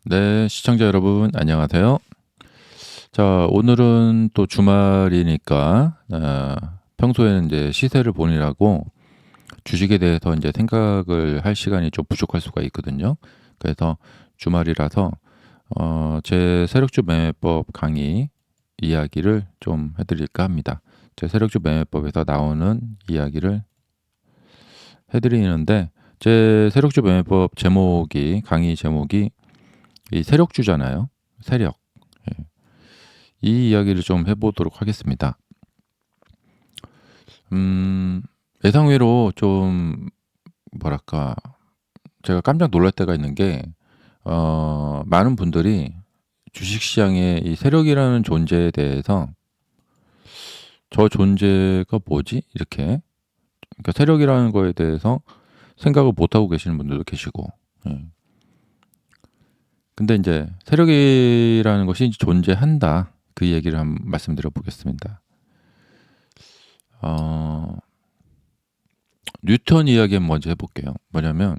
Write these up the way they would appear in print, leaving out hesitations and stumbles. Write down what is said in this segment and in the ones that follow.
네, 시청자 여러분 안녕하세요. 자, 오늘은 또 주말이니까 평소에는 이제 시세를 보느라고 주식에 대해서 이제 생각을 할 시간이 좀 부족할 수가 있거든요. 그래서 주말이라서 제 세력주 매매법 강의 이야기를 좀 해드릴까 합니다. 제 세력주 매매법에서 나오는 이야기를 해드리는데, 제 세력주 매매법 제목이, 강의 제목이 이 세력주잖아요. 세력. 예. 이 이야기를 좀 해보도록 하겠습니다. 예상외로 좀 뭐랄까, 제가 깜짝 놀랄 때가 있는 게 많은 분들이 주식시장의 이 세력이라는 존재에 대해서 저 존재가 뭐지? 이렇게, 그러니까 세력이라는 거에 대해서 생각을 못하고 계시는 분들도 계시고, 예. 근데 이제 세력이라는 것이 존재한다, 그 얘기를 한번 말씀드려 보겠습니다. 뉴턴 이야기 먼저 해볼게요. 뭐냐면,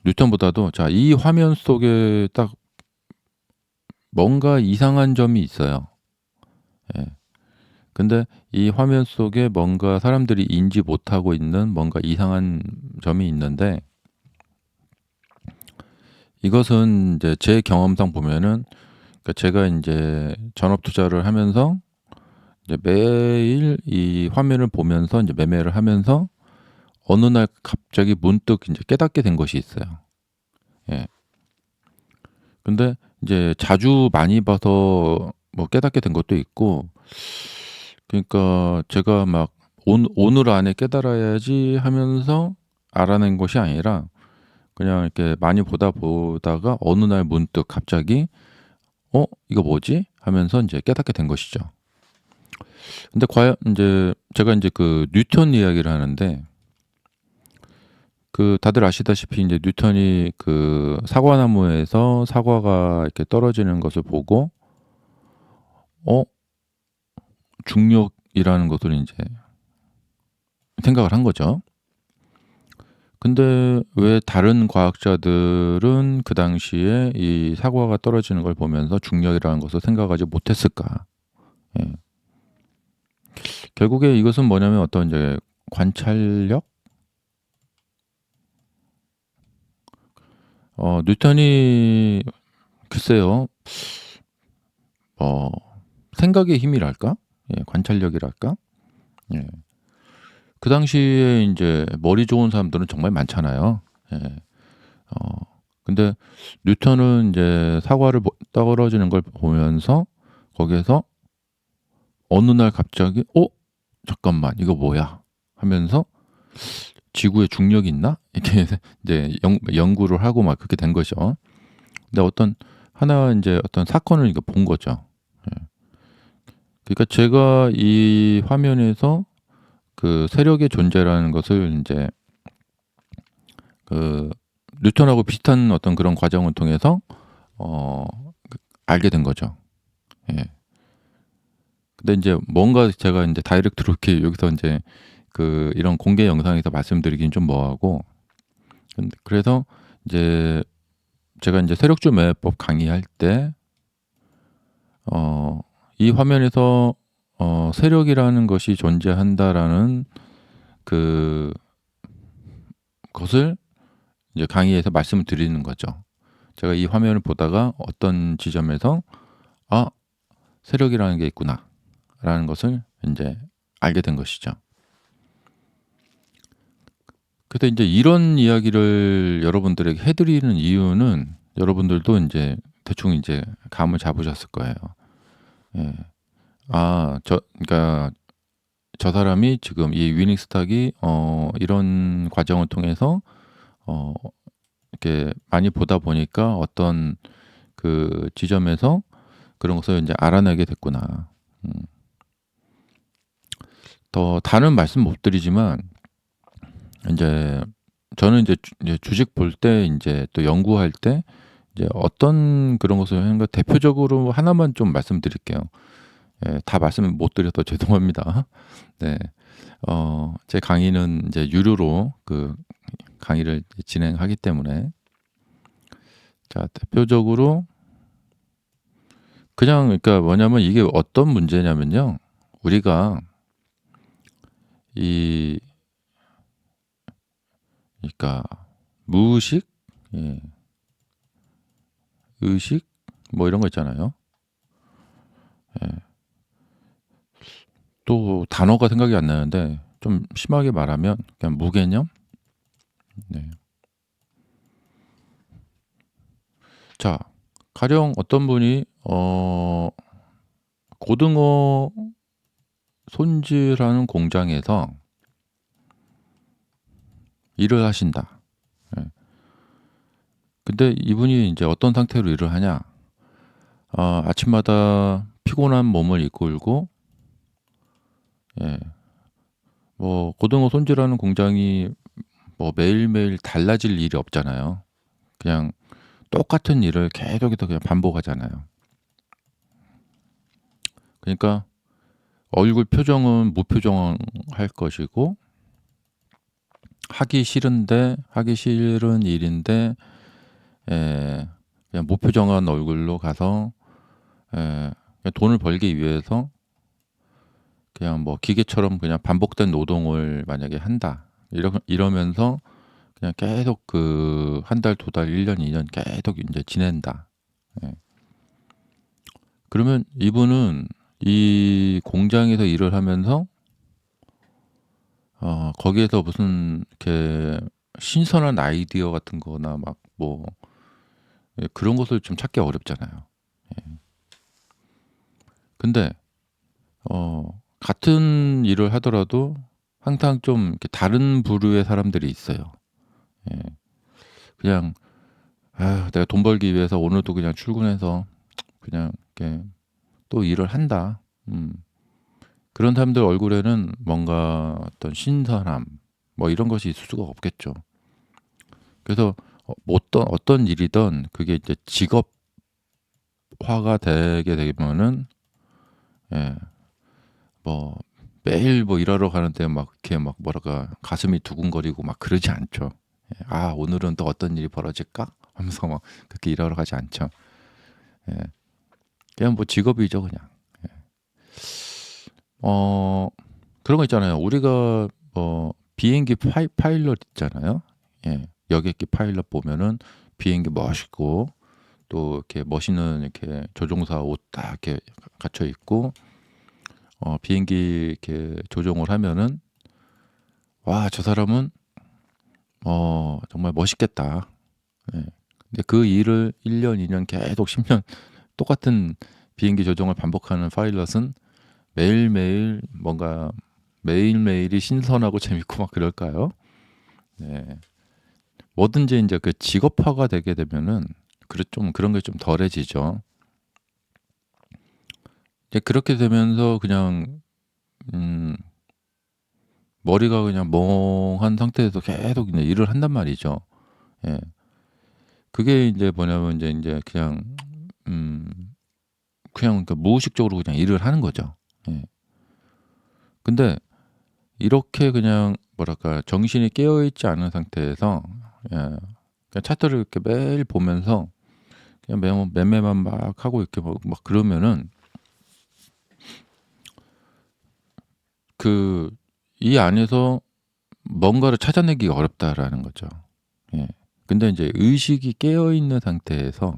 뉴턴보다도, 자, 이 화면 속에 딱 뭔가 이상한 점이 있어요. 예. 근데 이 화면 속에 뭔가 사람들이 인지 못하고 있는 뭔가 이상한 점이 있는데, 이것은 이제 제 경험상 보면은, 그러니까 제가 이제 전업 투자를 하면서 이제 매일 이 화면을 보면서 이제 매매를 하면서 어느 날 갑자기 문득 이제 깨닫게 된 것이 있어요. 예. 근데 이제 자주 많이 봐서 뭐 깨닫게 된 것도 있고, 그러니까 제가 막 오늘 안에 깨달아야지 하면서 알아낸 것이 아니라 그냥 이렇게 많이 보다가 어느 날 문득 갑자기 이거 뭐지? 하면서 이제 깨닫게 된 것이죠. 근데 과연 이제 제가 이제 그 뉴턴 이야기를 하는데, 그 다들 아시다시피 이제 뉴턴이 그 사과나무에서 사과가 이렇게 떨어지는 것을 보고 어 중력이라는 것을 이제 생각을 한 거죠. 근데 왜 다른 과학자들은 그 당시에 이 사과가 떨어지는 걸 보면서 중력이라는 것을 생각하지 못했을까? 예. 결국에 이것은 뭐냐면 어떤 이제 관찰력? 뉴턴이 글쎄요, 어, 생각의 힘이랄까? 예, 관찰력이랄까? 예. 그 당시에 이제 머리 좋은 사람들은 정말 많잖아요. 예. 어, 근데 뉴턴은 이제 사과를 떨어지는 걸 보면서 거기에서 어느 날 갑자기 잠깐만, 이거 뭐야? 하면서 지구에 중력이 있나? 이렇게 이제 연구를 하고 막 그렇게 된 거죠. 근데 하나 이제 어떤 사건을 이거 본 거죠. 예. 그러니까 제가 이 화면에서 그 세력의 존재라는 것을 이제 그 뉴턴하고 비슷한 어떤 그런 과정을 통해서 어 알게 된 거죠. 예. 근데 이제 뭔가 제가 이제 다이렉트로 이렇게 여기서 이제 그 이런 공개 영상에서 말씀드리긴 좀 뭐하고, 그래서 이제 제가 이제 세력주 매매법 강의할 때 이 화면에서 세력이라는 것이 존재한다라는 그 것을 이제 강의에서 말씀을 드리는 거죠. 제가 이 화면을 보다가 어떤 지점에서 아, 세력이라는 게 있구나라는 것을 이제 알게 된 것이죠. 그래서 이제 이런 이야기를 여러분들에게 해드리는 이유는 여러분들도 이제 대충 이제 감을 잡으셨을 거예요. 예. 그러니까 저 사람이 지금 이 위닝스탁이 이런 과정을 통해서 어, 이렇게 많이 보다 보니까 어떤 그 지점에서 그런 것을 이제 알아내게 됐구나. 음. 더 다른 말씀 못 드리지만 이제 저는 이제 주식 볼 때 이제 또 연구할 때 이제 어떤 그런 것을 하는 거 대표적으로 하나만 좀 말씀드릴게요. 예, 다 말씀을 못 드려서 죄송합니다. 네. 제 강의는 이제 유료로 그 강의를 진행하기 때문에 자, 대표적으로 그냥 그러니까 뭐냐면 이게 어떤 문제냐면요. 우리가 이 그러니까 무의식, 예, 의식 뭐 이런 거 있잖아요. 예. 또 단어가 생각이 안 나는데 좀 심하게 말하면 그냥 무개념? 네. 자, 가령 어떤 분이 고등어 손질하는 공장에서 일을 하신다. 예. 근데 이분이 인제 어떤 상태로 일을 하냐? 아침마다 피곤한 몸을 이끌고, 예, 뭐 고등어 손질하는 공장이 뭐 매일매일 달라질 일이 없잖아요. 그냥 똑같은 일을 계속해서 그냥 반복하잖아요. 그러니까 얼굴 표정은 무표정할 것이고, 하기 싫은 일인데, 예, 그냥 무표정한 얼굴로 가서, 예, 그냥 돈을 벌기 위해서 그냥 뭐 기계처럼 그냥 반복된 노동을 만약에 한다. 이러면서 그냥 계속 그 한 달, 두 달, 1 년, 2년 계속 인제 지낸다. 예. 그러면 이분은 이 공장에서 일을 하면서 거기에서 무슨 이렇게 신선한 아이디어 같은 거나 막 뭐, 예, 그런 것을 좀 찾기 어렵잖아요. 예. 근데 같은 일을 하더라도 항상 좀 이렇게 다른 부류의 사람들이 있어요. 예. 그냥 '아유, 내가 돈 벌기 위해서 오늘도 그냥 출근해서 그냥 이렇게 또 일을 한다.' 그런 사람들 얼굴에는 뭔가 어떤 신선함 뭐 이런 것이 있을 수가 없겠죠. 그래서 뭐 어떤 일이든 그게 이제 직업화가 되게 되면은, 예, 뭐 매일 뭐 일하러 가는데 막 이렇게 막 뭐랄까 가슴이 두근거리고 막 그러지 않죠. 예. '아, 오늘은 또 어떤 일이 벌어질까?' 하면서 막 그렇게 일하러 가지 않죠. 예. 그냥 뭐 직업이죠 그냥. 어 그런 거 있잖아요. 우리가 뭐 비행기 파일럿 있잖아요. 예. 여객기 파일럿 보면은 비행기 멋있고, 또 이렇게 멋있는 이렇게 조종사 옷 딱 이렇게 갖춰 입고 비행기 이렇게 조종을 하면은 '와, 저 사람은 정말 멋있겠다.' 예. 근데 그 일을 1 년, 2년 계속 10년 똑같은 비행기 조종을 반복하는 파일럿은 매일매일 뭔가 매일매일이 신선하고 재밌고 막 그럴까요? 네. 뭐든지 인제 그 직업화가 되게 되면은 좀 그런 게 좀 덜해지죠. 이제 그렇게 되면서 그냥 음 머리가 그냥 멍한 상태에서 계속 이제 일을 한단 말이죠. 예. 그게 인제 뭐냐면 인제 그냥 음 그냥 그러니까 무의식적으로 그냥 일을 하는 거죠. 예. 근데 이렇게 그냥 뭐랄까 정신이 깨어 있지 않은 상태에서, 예, 그냥 차트를 이렇게 매일 보면서 그냥 매매만 막 하고 이렇게 막 그러면은 그 이 안에서 뭔가를 찾아내기가 어렵다라는 거죠. 예. 근데 인제 의식이 깨어 있는 상태에서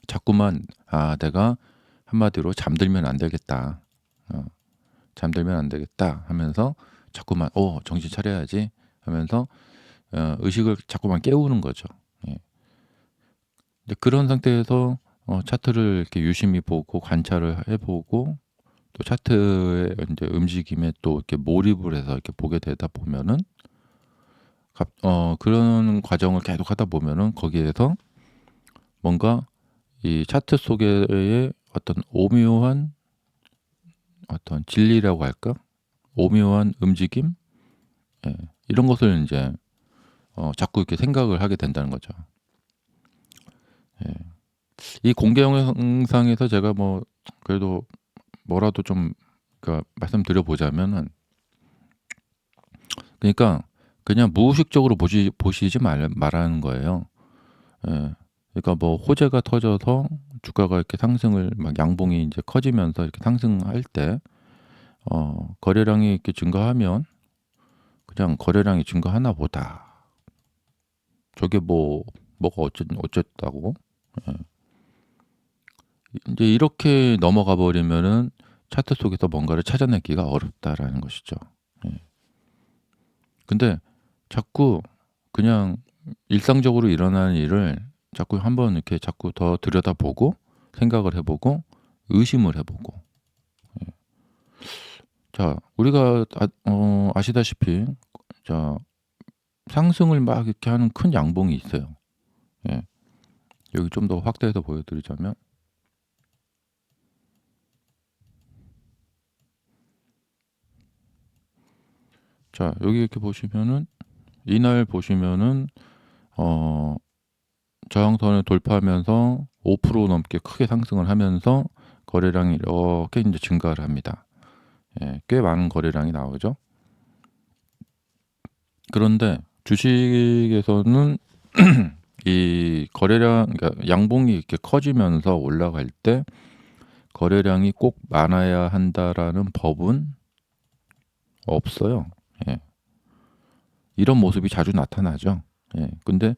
자꾸만 '아, 내가 한마디로 잠들면 안 되겠다. 어 '잠들면 안 되겠다.' 하면서 자꾸만 '정신 차려야지.' 하면서 의식을 자꾸만 깨우는 거죠. 예. 이제 그런 상태에서 차트를 이렇게 유심히 보고 관찰을 해 보고, 또 차트의 인제 움직임에 또 이렇게 몰입을 해서 이렇게 보게 되다 보면은 그런 과정을 계속하다 보면은 거기에서 뭔가 이 차트 속에의 어떤 오묘한 어떤 진리라고 할까? 오묘한 움직임? 예. 이런 것을 인제 자꾸 이렇게 생각을 하게 된다는 거죠. 예. 이 공개 영상에서 제가 뭐 그래도 뭐라도 좀 그러니까 말씀드려 보자면은, 그러니까 그냥 무의식적으로 보시지 말라는 거예요. 예. 그러니까 뭐 호재가 터져서 주가가 이렇게 상승을 막 양봉이 이제 커지면서 이렇게 상승할 때 거래량이 이렇게 증가하면 그냥 '거래량이 증가하나 보다.' 저게 뭐가 어쨌다고. 예. 인제 이렇게 넘어가 버리면은 차트 속에서 뭔가를 찾아내기가 어렵다라는 것이죠. 예. 근데 자꾸 그냥 일상적으로 일어나는 일을 자꾸 한번 이렇게 자꾸 더 들여다보고 생각을 해 보고 의심을 해 보고. 예. 자, 우리가 아시다시피 자, 상승을 막 이렇게 하는 큰 양봉이 있어요. 예. 여기 좀 더 확대해서 보여 드리자면, 자 여기 이렇게 보시면은 이날 보시면은 어 저항선을 돌파하면서 5% 넘게 크게 상승을 하면서 거래량이 이렇게 인제 증가를 합니다. 예. 꽤 많은 거래량이 나오죠. 그런데 주식에서는 이 거래량, 그러니까 양봉이 이렇게 커지면서 올라갈 때 '거래량이 꼭 많아야 한다.'라는 법은 없어요. 예. 이런 모습이 자주 나타나죠. 예. 근데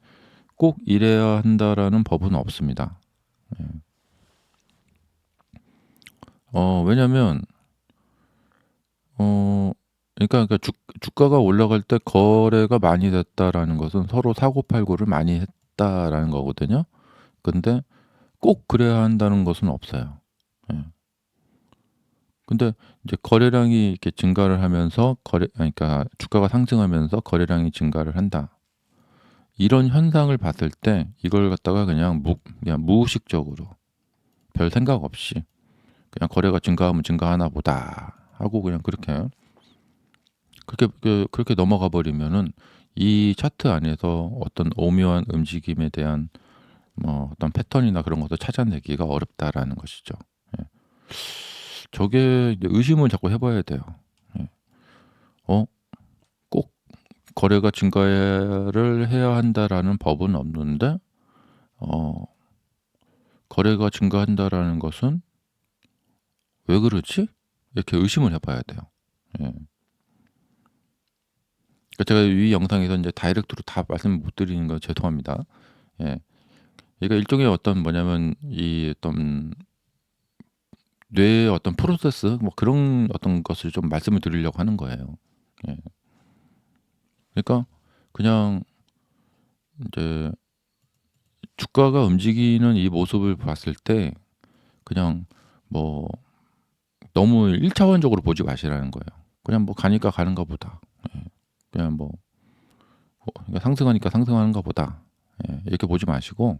'꼭 이래야 한다.'라는 법은 없습니다. 예. 왜냐면 어 그러니까 주가가 올라갈 때 '거래가 많이 됐다.'라는 것은 서로 사고팔고를 많이 했다라는 거거든요. 근데 꼭 그래야 한다는 것은 없어요. 예. 근데 이제 거래량이 이렇게 증가를 하면서 그러니까 주가가 상승하면서 거래량이 증가를 한다. 이런 현상을 봤을 때 이걸 갖다가 그냥 무의식적으로 별 생각 없이 그냥 '거래가 증가하면 증가하나 보다.' 하고 그냥 그렇게 넘어가 버리면은 이 차트 안에서 어떤 오묘한 움직임에 대한 뭐 어떤 패턴이나 그런 것도 찾아내기가 어렵다라는 것이죠. 예. 저게 이제 의심을 자꾸 해 봐야 돼요. 예. 어 꼭 '거래가 증가를 해야 한다.'라는 법은 없는데 어 '거래가 증가한다.'라는 것은 '왜 그러지?' 이렇게 의심을 해 봐야 돼요. 예. 그러니까 제가 이 영상에서 인제 다이렉트로 다 말씀을 못 드리는 거 죄송합니다. 예. 그러니까 일종의 어떤 뭐냐면 이 어떤 뇌의 어떤 프로세스 뭐 그런 어떤 것을 좀 말씀을 드리려고 하는 거예요. 예. 그러니까 그냥 인제 주가가 움직이는 이 모습을 봤을 때 그냥 뭐 너무 1차원적으로 보지 마시라는 거예요. 그냥 뭐 '가니까 가는가 보다.' 예. 그냥 뭐 그러니까 '상승하니까 상승하는가 보다.' 예. 이렇게 보지 마시고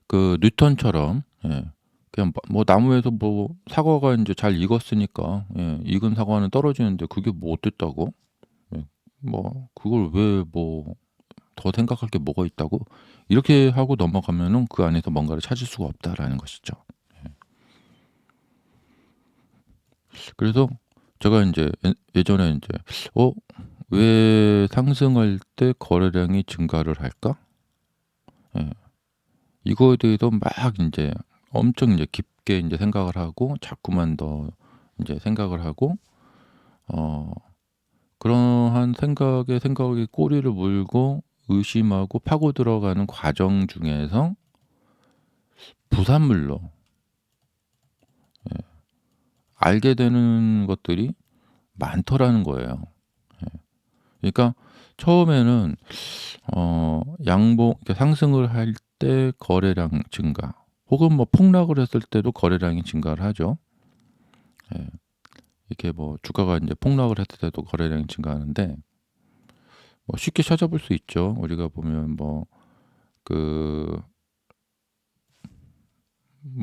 그 뉴턴처럼, 예, 그냥 뭐 나무에서 뭐 사과가 인제 잘 익었으니까, 예, 익은 사과는 떨어지는데 그게 뭐 어땠다고? 예. 뭐 그걸 왜 뭐 더 생각할 게 뭐가 있다고? 이렇게 하고 넘어가면은 그 안에서 뭔가를 찾을 수가 없다라는 것이죠. 예. 그래서 제가 인제 예전에 인제 '어 왜 상승할 때 거래량이 증가를 할까?' 예. 이거에 대해서 막 인제 엄청 인제 깊게 인제 생각을 하고 자꾸만 더 인제 생각을 하고 어 그러한 생각에 꼬리를 물고 의심하고 파고 들어가는 과정 중에서 부산물로, 예, 알게 되는 것들이 많더라는 거예요. 예. 그러니까 처음에는 이렇게 상승을 할 때 거래량 증가, 혹은 뭐 폭락을 했을 때도 거래량이 증가를 하죠. 예. 이렇게 뭐 주가가 인제 폭락을 했을 때도 거래량이 증가하는데 뭐 쉽게 찾아볼 수 있죠. 우리가 보면 그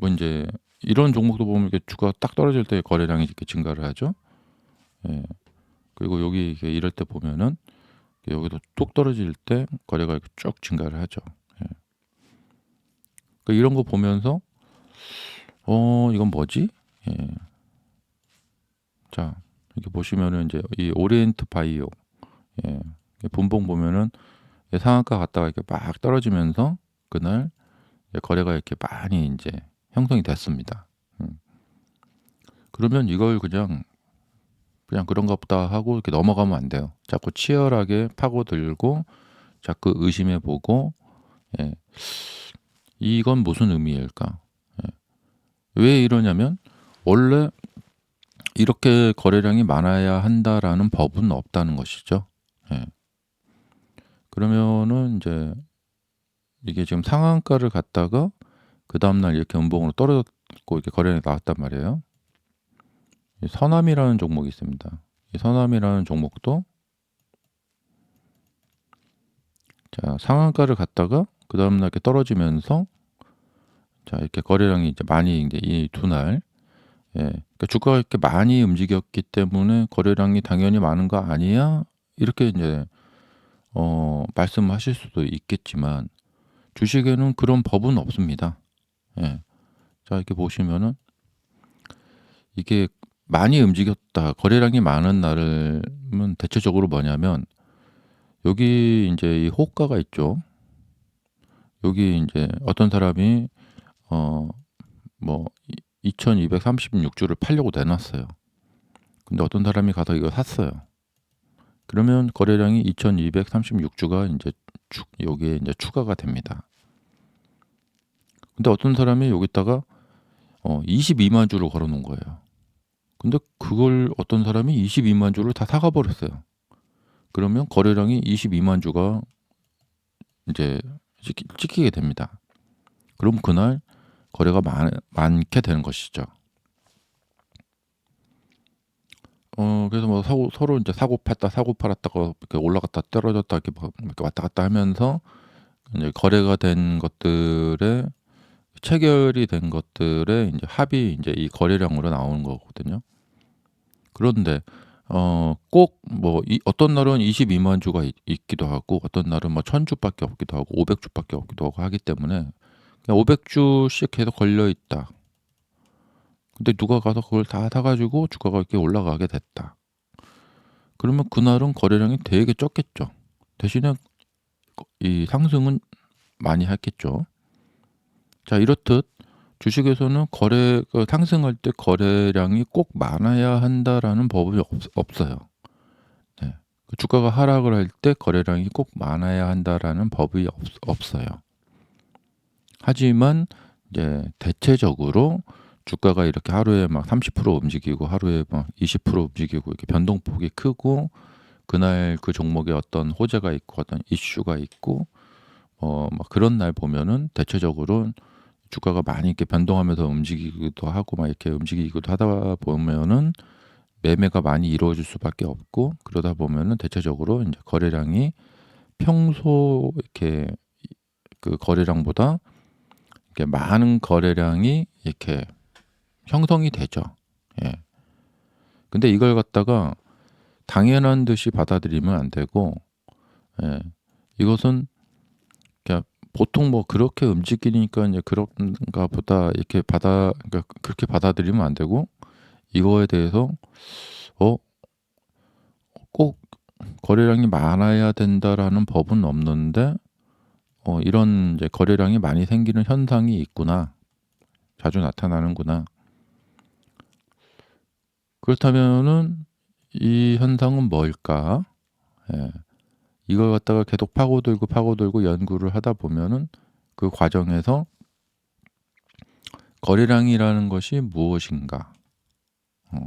인제 이런 종목도 보면 이렇게 주가가 딱 떨어질 때 거래량이 이렇게 증가를 하죠. 예. 그리고 여기 이게 이럴 때 보면은 여기도 뚝 떨어질 때 거래가 이렇게 쭉 증가를 하죠. 예. 그러니까 이런 거 보면서 '이건 뭐지?' 예. 자, 이렇게 보시면은 인제 이 오리엔트 바이오, 예, 본봉 보면은 상한가 갔다가 이렇게 막 떨어지면서 그날 거래가 이렇게 많이 인제 형성이 됐습니다. 그러면 이걸 그냥 '그런가 보다.' 하고 이렇게 넘어가면 안 돼요. 자꾸 치열하게 파고들고 자꾸 의심해 보고, 예, '이건 무슨 의미일까?' 예. 왜 이러냐면 원래 '이렇게 거래량이 많아야 한다.'라는 법은 없다는 것이죠. 예. 그러면은 인제 이게 지금 상한가를 갔다가 그다음 날 이렇게 음봉으로 떨어졌고 이렇게 거래량이 나왔단 말이에요. 이 서남이라는 종목이 있습니다. 이 서남이라는 종목도 상한가를 갔다가 그다음 날 이렇게 떨어지면서 이렇게 거래량이 이제 많이 인제 이 두 날, 그러니까 주가가 이렇게 많이 움직였기 때문에 '거래량이 당연히 많은 거 아니야?' 이렇게 인제 말씀하실 수도 있겠지만 주식에는 그런 법은 없습니다. 예. 이렇게 보시면은 이게 많이 움직였다, 거래량이 많은 날은 대체적으로 뭐냐면 여기 인제 이 호가가 있죠. 여기 인제 어떤 사람이 어 뭐 2,236 주를 팔려고 내놨어요. 근데 어떤 사람이 가서 이걸 샀어요. 그러면 거래량이 2,236 주가 인제 여기에 인제 추가가 됩니다. 근데 어떤 사람이 여기다가 220,000 주를 걸어 놓은 거예요. 근데 그걸 어떤 사람이 220,000 주를 다 사가 버렸어요. 그러면 거래량이 220,000 주가 인제 찍히게 됩니다. 그럼 그날 거래가 많게 되는 것이죠. 그래서 뭐 서로 인제 사고 팔았다가 이렇게 올라갔다 떨어졌다 이렇게 막 이렇게 왔다 갔다 하면서 인제 거래가 된 것들에, 체결이 된 것들의 인제 합이 인제 이 거래량으로 나오는 거거든요. 그런데 꼭 뭐 어떤 날은 220,000 주가 있기도 하고 어떤 날은 뭐 1,000 주밖에 없기도 하고 500 주밖에 없기도 하고 하기 때문에 그냥 500 주씩 계속 걸려 있다. 근데 누가 가서 그걸 다 사 가지고 주가가 이렇게 올라가게 됐다. 그러면 그날은 거래량이 되게 적겠죠. 대신에 이 상승은 많이 했겠죠. 이렇듯 주식에서는 상승할 때 거래량이 꼭 많아야 한다라는 법이 없어요. 네. 주가가 하락을 할 때 거래량이 꼭 많아야 한다라는 법이 없어요. 하지만 이제 대체적으로 주가가 이렇게 하루에 막 30% 움직이고 하루에 막 20% 움직이고 이렇게 변동폭이 크고 그날 그 종목에 어떤 호재가 있고 어떤 이슈가 있고 막 그런 날 보면은 대체적으로 주가가 많이 이렇게 변동하면서 움직이기도 하고 막 이렇게 움직이기도 하다 보면은 매매가 많이 이루어질 수밖에 없고, 그러다 보면은 대체적으로 인제 거래량이 평소 이렇게 그 거래량보다 이렇게 많은 거래량이 이렇게 형성이 되죠. 예. 근데 이걸 갖다가 당연한 듯이 받아들이면 안 되고, 예, 이것은 그냥 보통 뭐 그렇게 움직이니까 인제 그런가 보다 이렇게 그러니까 그렇게 받아들이면 안 되고, 이거에 대해서 어 꼭 '거래량이 많아야 된다.'라는 법은 없는데 이런 이제 '거래량이 많이 생기는 현상이 있구나. 자주 나타나는구나.' 그렇다면은 '이 현상은 뭘까?' 예. 이걸 갖다가 계속 파고들고 연구를 하다 보면은 그 과정에서 '거래량이라는 것이 무엇인가?' 어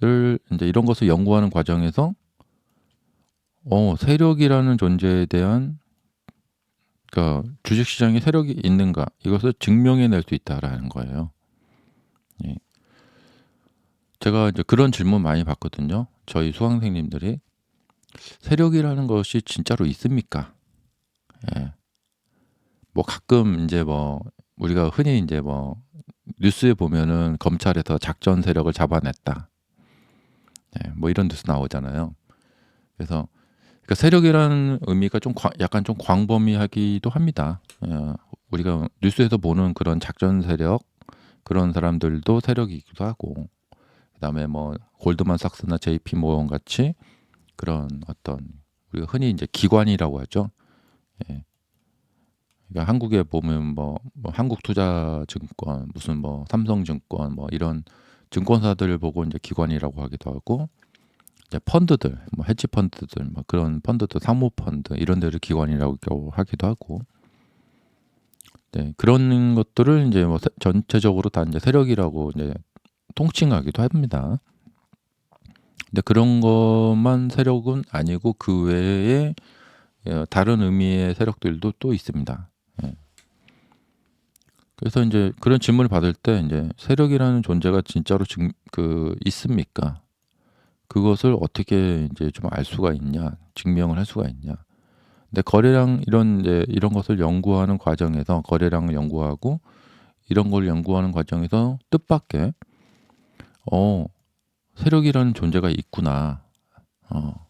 를 인제 이런 것을 연구하는 과정에서 세력이라는 존재에 대한, 그러니까 '주식 시장에 세력이 있는가.' 이것을 증명해 낼 수 있다라는 거예요. 예. 제가 이제 그런 질문 많이 받거든요. 저희 수강생님들이 "세력이라는 것이 진짜로 있습니까?" 예. 뭐 가끔 인제 뭐 우리가 흔히 인제 뭐 뉴스에 보면은 "검찰에서 작전 세력을 잡아냈다." 뭐 이런 뉴스 나오잖아요. 그래서 세력이라는 의미가 좀 약간 좀 광범위하기도 합니다. 우리가 뉴스에서 보는 그런 작전 세력, 그런 사람들도 세력이기도 하고, 그다음에 뭐 골드만삭스나 JP 모건 같이 그런 어떤 우리가 흔히 이제 기관이라고 하죠. 예. 그러니까 한국에 보면 뭐 한국투자증권, 무슨 뭐 삼성증권, 뭐 이런 증권사들을 보고 이제 기관이라고 하기도 하고, 이제 펀드들, 뭐 헤지 펀드들, 뭐 그런 펀드들, 사모펀드 이런 데를 기관이라고 하기도 하고, 네, 그런 것들을 이제 뭐 전체적으로 다 이제 세력이라고 이제 통칭하기도 합니다. 근데 그런 것만 세력은 아니고 그 외에 다른 의미의 세력들도 또 있습니다. 예. 그래서 이제 그런 질문을 받을 때 이제 세력이라는 존재가 진짜로 있습니까? 그것을 어떻게 이제 좀 알 수가 있냐, 증명을 할 수가 있냐. 근데 거래량 이런 것을 연구하는 과정에서 거래량을 연구하고 이런 걸 연구하는 과정에서 뜻밖의 어 세력이라는 존재가 있구나. 어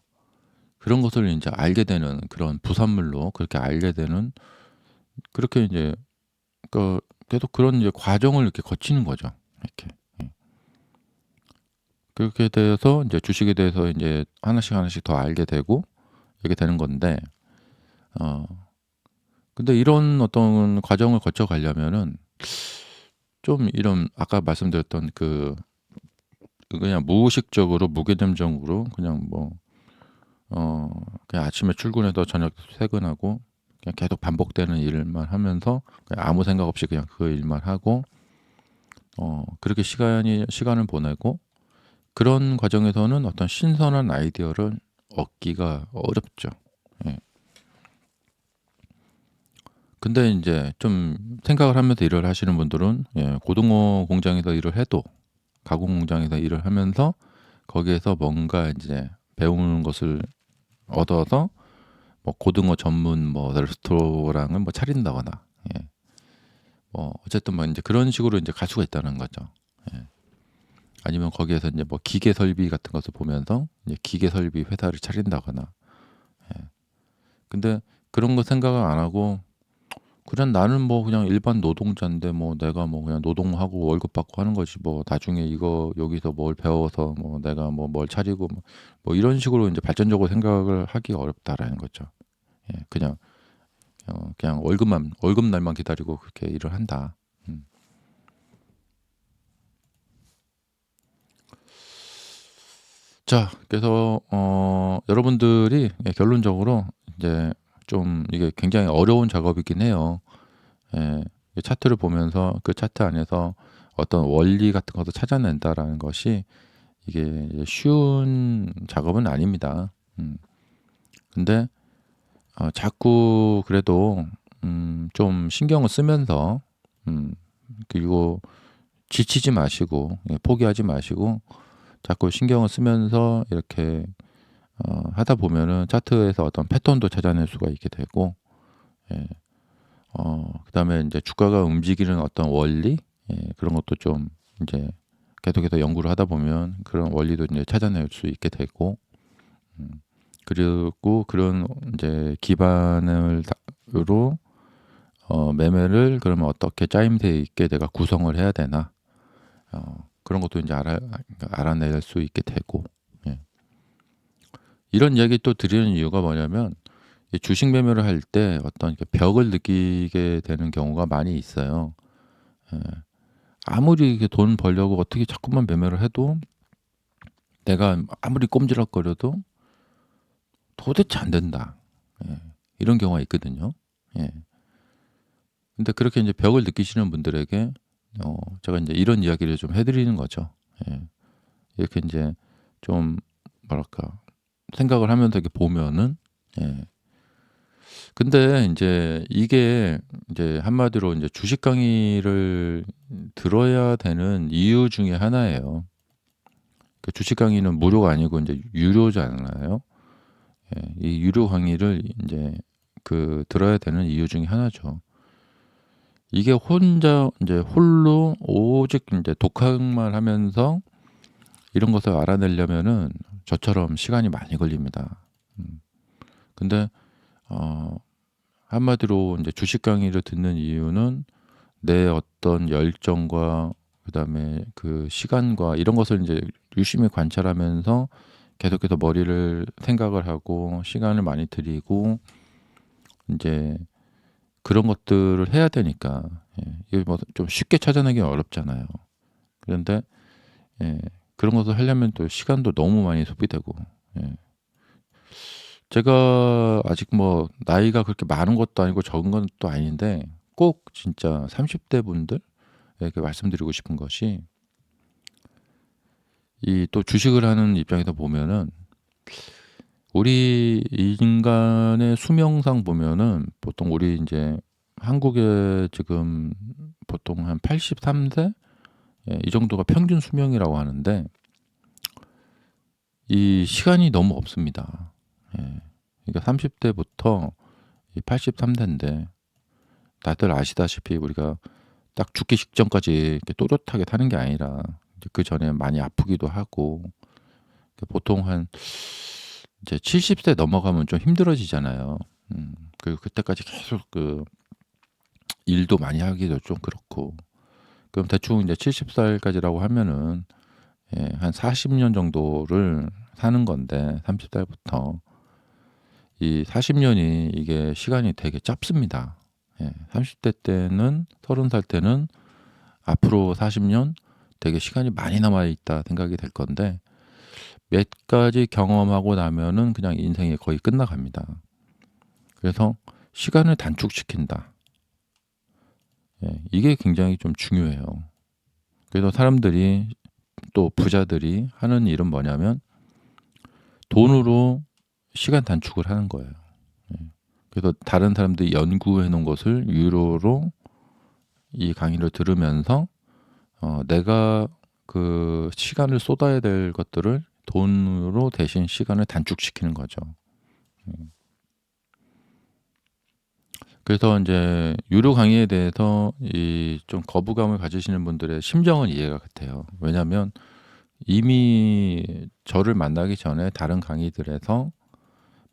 그런 것을 이제 알게 되는 그런 부산물로 그렇게 알게 되는 그렇게 이제 계속 그런 이제 과정을 이렇게 거치는 거죠. 이렇게. 예. 그렇게 돼서 이제 주식에 대해서 이제 하나씩 더 알게 되고 이렇게 되는 건데 어 근데 이런 어떤 과정을 거쳐 가려면은 좀 이런 아까 말씀드렸던 그냥 무의식적으로 무개념적으로 그냥 그냥 아침에 출근해서 저녁 퇴근하고 그냥 계속 반복되는 일만 하면서 그냥 아무 생각 없이 그냥 그 일만 하고 그렇게 시간을 보내고 그런 과정에서는 어떤 신선한 아이디어를 얻기가 어렵죠. 예. 근데 인제 좀 생각을 하면서 일을 하시는 분들은 고등어 공장에서 일을 해도 가공 공장에서 일을 하면서 거기에서 뭔가 인제 배우는 것을 얻어서 뭐 고등어 전문 뭐 레스토랑을 뭐 차린다거나 예. 뭐 어쨌든 뭐 인제 그런 식으로 인제 갈 수가 있다는 거죠. 예. 아니면 거기에서 인제 뭐 기계 설비 같은 것을 보면서 이제 기계 설비 회사를 차린다거나 예. 근데 그런 거 생각을 안 하고 그냥 나는 뭐 그냥 일반 노동자인데 뭐 내가 뭐 그냥 노동하고 월급 받고 하는 거지 뭐 나중에 이거 여기서 뭘 배워서 뭐 내가 뭐 뭘 차리고 뭐 이런 식으로 인제 발전적으로 생각을 하기가 어렵다라는 거죠. 예. 그냥 월급 날만 기다리고 그렇게 일을 한다. 음. 자 그래서 여러분들이 결론적으로 인제 좀 이게 굉장히 어려운 작업이긴 해요. 예. 이 차트를 보면서 그 차트 안에서 어떤 원리 같은 것을 찾아낸다라는 것이 이게 이제 쉬운 작업은 아닙니다. 음. 근데 자꾸 그래도 좀 신경을 쓰면서 음 그리고 지치지 마시고 포기하지 마시고 자꾸 신경을 쓰면서 이렇게 하다 보면은 차트에서 어떤 패턴도 찾아낼 수가 있게 되고 예. 그다음에 인제 주가가 움직이는 어떤 원리 그런 것도 좀 인제 계속해서 연구를 하다 보면 그런 원리도 인제 찾아낼 수 있게 되고 음 그리고 그런 인제 기반을 으로 매매를 그러면 어떻게 짜임새 있게 내가 구성을 해야 되나 그런 것도 인제 그러니까 알아낼 수 있게 되고 예. 이런 이야기 또 드리는 이유가 뭐냐면 이 주식 매매를 할 때 어떤 벽을 느끼게 되는 경우가 많이 있어요. 예. 아무리 이게 돈 벌려고 어떻게 자꾸만 매매를 해도 내가 아무리 꼼지락거려도 도대체 안 된다. 예. 이런 경우가 있거든요. 예. 근데 그렇게 인제 벽을 느끼시는 분들에게 제가 인제 이런 이야기를 좀 해 드리는 거죠. 예. 이렇게 인제 좀 뭐랄까 생각을 하면서 이렇게 보면은 예. 근데 인제 이게 인제 한마디로 인제 주식 강의를 들어야 되는 이유 중에 하나예요. 그 주식 강의는 무료가 아니고 인제 유료잖아요. 예. 이 유료 강의를 인제 들어야 되는 이유 중에 하나죠. 이게 혼자 인제 홀로 오직 인제 독학만 하면서 이런 것을 알아내려면은 저처럼 시간이 많이 걸립니다. 음. 근데 어 한마디로 인제 주식 강의를 듣는 이유는 내 어떤 열정과 그다음에 그 시간과 이런 것을 인제 유심히 관찰하면서 계속해서 머리를 생각을 하고 시간을 많이 들이고 인제 그런 것들을 해야 되니까 이게 뭐 좀 쉽게 찾아내기는 어렵잖아요. 그런데 예 그런 것을 하려면 또 시간도 너무 많이 소비되고 예. 제가 아직 뭐 나이가 그렇게 많은 것도 아니고 적은 건 또 아닌데 꼭 진짜 30대 분들에게 말씀드리고 싶은 것이 이 또 주식을 하는 입장에서 보면은 우리 인간의 수명상 보면은 보통 우리 인제 한국에 지금 보통 한 83세 이 정도가 평균 수명이라고 하는데 이 시간이 너무 없습니다. 예. 그러니까 30 대부터 이 83 세인데 다들 아시다시피 우리가 딱 죽기 직전까지 이렇게 또렷하게 사는 게 아니라 이제 그전에 많이 아프기도 하고 보통 한 이제 70세 넘어가면 좀 힘들어지잖아요. 그리고 그때까지 계속 일도 많이 하기도 좀 그렇고. 그럼 대충 이제 70 살까지라고 하면은 한 40년 정도를 사는 건데 30 살부터 이 40 년이 이게 시간이 되게 짧습니다. 30대 때는 30살 때는 앞으로 40년 되게 시간이 많이 남아 있다 생각이 될 건데 몇 가지 경험하고 나면은 그냥 인생이 거의 끝나갑니다. 그래서 '시간을 단축시킨다.' 이게 굉장히 좀 중요해요. 그래서 사람들이 또 부자들이 하는 일은 뭐냐면 돈으로 시간 단축을 하는 거예요. 그래서 다른 사람들이 연구해 놓은 것을 유료로 이 강의를 들으면서 내가 그 시간을 쏟아야 될 것들을 돈으로 대신 시간을 단축시키는 거죠. 음. 그래서 인제 유료 강의에 대해서 이 좀 거부감을 가지시는 분들의 심정은 이해가 돼요. 왜냐하면 이미 저를 만나기 전에 다른 강의들에서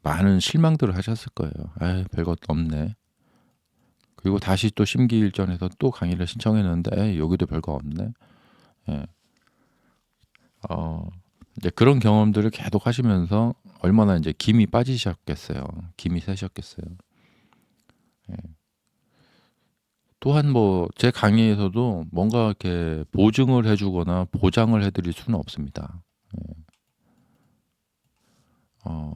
많은 실망들을 하셨을 거예요. '아이 별것도 없네.' 그리고 다시 또 심기일전해서 또 강의를 신청했는데 '에이 여기도 별거 없네.' 예. 어 이제 그런 경험들을 계속 하시면서 얼마나 인제 김이 빠지셨겠어요. 김이 새셨겠어요. 예. 또한 뭐 제 강의에서도 뭔가 이렇게 보증을 해 주거나 보장을 해 드릴 수는 없습니다. 어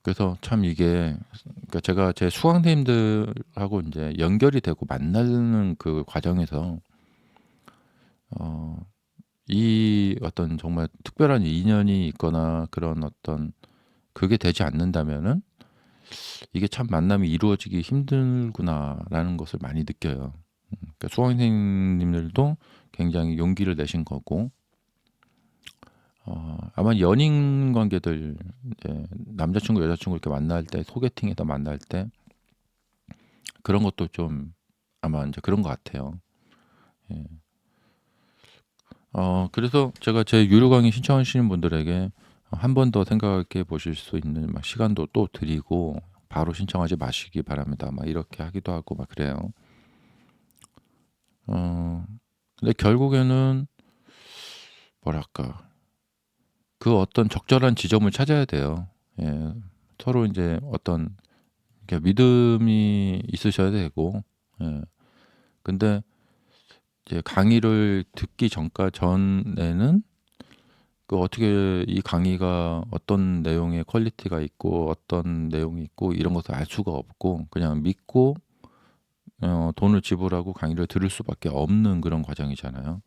그래서 참 이게 그러니까 제가 제 수강생님들하고 인제 연결이 되고 만나는 그 과정에서 어 이 어떤 정말 특별한 인연이 있거나 그런 어떤 그게 되지 않는다면은 '이게 참 만남이 이루어지기 힘들구나.'라는 것을 많이 느껴요. 그러니까 수강생님들도 굉장히 용기를 내신 거고 아마 연인 관계들 이제 남자 친구 여자 친구 이렇게 만날 때 소개팅에서 만날 때 그런 것도 좀 아마 인제 그런 것 같아요. 예. 그래서 제가 제 유료 강의 신청하시는 분들에게 한 번 더 생각해 보실 수 있는 막 시간도 또 드리고 바로 신청하지 마시기 바랍니다. 막 이렇게 하기도 하고 막 그래요. 어 근데 결국에는 뭐랄까 그 어떤 적절한 지점을 찾아야 돼요. 예. 서로 인제 어떤 이렇게 믿음이 있으셔야 되고 예. 근데 이제 강의를 듣기 전에는 그 어떻게 이 강의가 어떤 내용의 퀄리티가 있고 어떤 내용이 있고 이런 것을 알 수가 없고 그냥 믿고 돈을 지불하고 강의를 들을 수밖에 없는 그런 과정이잖아요.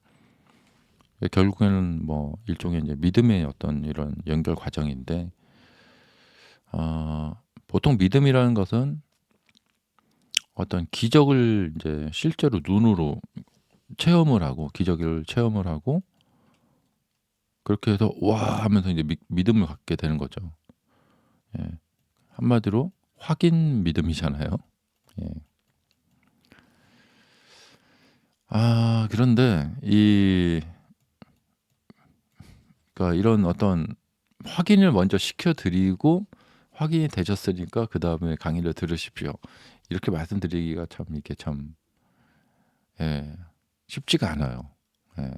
결국에는 뭐 일종의 이제 믿음의 어떤 이런 연결 과정인데 보통 믿음이라는 것은 어떤 기적을 인제 실제로 눈으로 체험을 하고 기적을 체험을 하고 그렇게 해서 '와.' 하면서 이제 믿음을 갖게 되는 거죠. 예. 한마디로 확인 믿음이잖아요. 예. 그런데 그러니까 이런 어떤 확인을 먼저 시켜 드리고 확인이 되셨으니까 그다음에 강의를 들으십시오. 이렇게 말씀드리기가 참 이게 참 예 쉽지가 않아요. 예.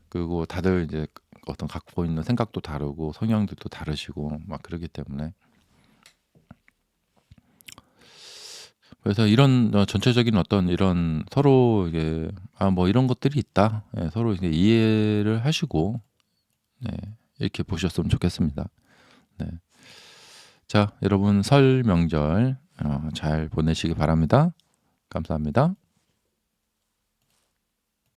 그리고 다들 이제 어떤 갖고 있는 생각도 다르고 성향들도 다르시고 막 그러기 때문에 그래서 이런 전체적인 어떤 이런 서로 이게 '아 뭐 이런 것들이 있다.' 예 서로 이제 이해를 하시고 네 이렇게 보셨으면 좋겠습니다. 네. 자 여러분 설 명절 잘 보내시기 바랍니다. 감사합니다.